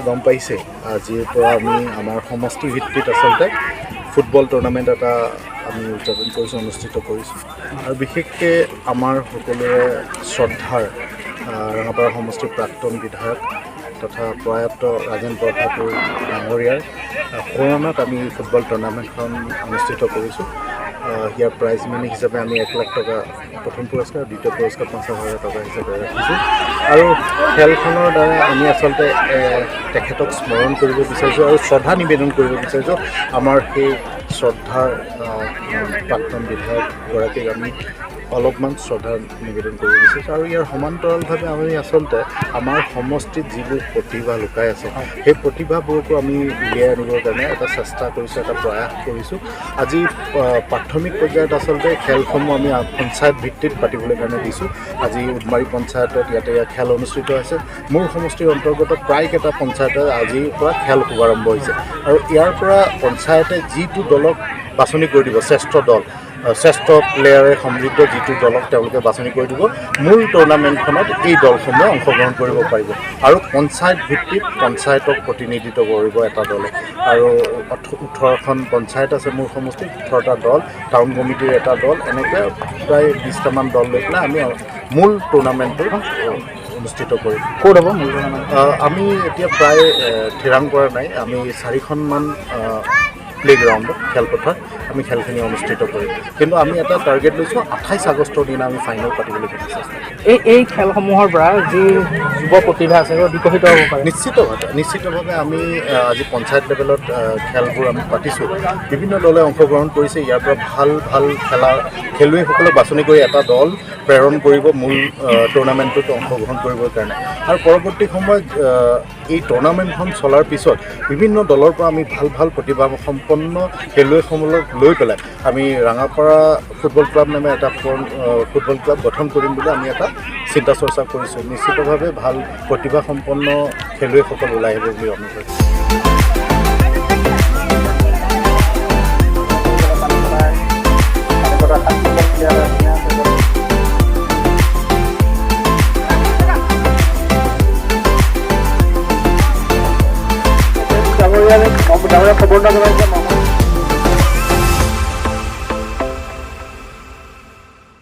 গম পাইছে আজিৰ পৰা আমি আমাৰ সমষ্টি ভিত্তিত আচলতে ফুটবল টুৰ্ণামেণ্ট এটা আমি উদযাপন কৰিছোঁ, অনুষ্ঠিত কৰিছোঁ। আৰু বিশেষকৈ আমাৰ সকলোৰে শ্ৰদ্ধাৰ ৰঙাপাৰা সমষ্টিৰ প্ৰাক্তন বিধায়ক তথা প্ৰয়াত ৰাজেন বৰঠাকুৰ ডাঙৰীয়াৰ প্ৰেৰণাত আমি ফুটবল টুৰ্ণামেণ্টখন অনুষ্ঠিত কৰিছোঁ। ইয়াৰ প্ৰাইজ মানি হিচাপে আমি 1 লাখ টকা প্ৰথম পুৰস্কাৰ, দ্বিতীয় পুৰস্কাৰ 50,000 টকা হিচাপে ৰাখিছোঁ। আৰু খেলখনৰ দ্বাৰা আমি আচলতে তেখেতক স্মৰণ কৰিব বিচাৰিছোঁ আৰু শ্ৰদ্ধা নিবেদন কৰিব বিচাৰিছোঁ। আমাৰ সেই শ্ৰদ্ধাৰ প্ৰাক্তন বিধায়কগৰাকীক আমি অলপমান শ্ৰদ্ধা নিবেদন কৰিব বিচাৰিছোঁ। আৰু ইয়াৰ সমান্তৰালভাৱে আমি আচলতে আমাৰ সমষ্টিত যিবোৰ প্ৰতিভা লুকাই আছে সেই প্ৰতিভাবোৰকো আমি উলিয়াই আনিবৰ কাৰণে এটা চেষ্টা কৰিছোঁ, এটা প্ৰয়াস কৰিছোঁ। আজি প্ৰাথমিক পৰ্যায়ত আচলতে খেলসমূহ আমি পঞ্চায়ত ভিত্তিত পাতিবলৈ কাৰণে দিছোঁ। আজি উদমাৰী পঞ্চায়তত ইয়াতে খেল অনুষ্ঠিত হৈছে। মোৰ সমষ্টিৰ অন্তৰ্গত প্ৰায়কেইটা পঞ্চায়তে আজিৰ পৰা খেল শুভাৰম্ভ হৈছে। আৰু ইয়াৰ পৰা পঞ্চায়তে যিটো দলক বাছনি কৰি দিব, শ্ৰেষ্ঠ দল, শ্ৰেষ্ঠ প্লেয়াৰে সমৃদ্ধ যিটো দলক তেওঁলোকে বাছনি কৰি দিব, মূল টুৰ্ণামেণ্টখনত এই দলসমূহে অংশগ্ৰহণ কৰিব পাৰিব। আৰু পঞ্চায়ত ভিত্তিত পঞ্চায়তক প্ৰতিনিধিত্ব কৰিব এটা দলে। আৰু 18খন পঞ্চায়ত আছে মোৰ সমষ্টিত, 18টা দল, টাউন কমিটিৰ এটা দল, এনেকৈ প্ৰায় 20টামান দল লৈ পেলাই আমি মূল টুৰ্ণামেণ্টটো অনুষ্ঠিত কৰিম। ক'ত হ'ব মূল টুৰ্ণামেণ্ট? আমি এতিয়া প্ৰায় থিৰাং কৰা নাই। আমি 4খনমান প্লে'গ্ৰাউণ্ডত খেলপথাৰত আমি খেলখিনি অনুষ্ঠিত কৰিম। কিন্তু আমি এটা টাৰ্গেট লৈছোঁ, 28 আগষ্টৰ দিনা আমি ফাইনেল পাতিবলৈ চেষ্টা কৰিম। এই খেলসমূহৰ পৰা যি যুৱ প্ৰতিভা আছে বিকশিত হ'ব পাৰে। নিশ্চিতভাৱে আমি আজি পঞ্চায়ত লেভেলত খেলবোৰ আমি পাতিছোঁ। বিভিন্ন দলে অংশগ্ৰহণ কৰিছে। ইয়াৰ পৰা ভাল খেলুৱৈসকলক বাছনি কৰি এটা দল প্ৰেৰণ কৰিব মূল টুৰ্ণামেণ্টটোত অংশগ্ৰহণ কৰিবৰ কাৰণে। আৰু পৰৱৰ্তী সময়ত এই টুৰ্ণামেণ্টখন চলাৰ পিছত বিভিন্ন দলৰ পৰা আমি ভাল প্ৰতিভাসম্পন্ন খেলুৱৈসমূহক লৈ পেলাই আমি ৰঙাপাৰা ফুটবল ক্লাব নামে এটা ফুটবল ক্লাব গঠন কৰিম বুলি আমি এটা চিন্তা চৰ্চা কৰিছোঁ। নিশ্চিতভাৱে ভাল প্ৰতিভাসম্পন্ন খেলুৱৈসকল ওলাই আহিব বুলি অনুভৱ কৰিছোঁ। খবৰটা জনাইছে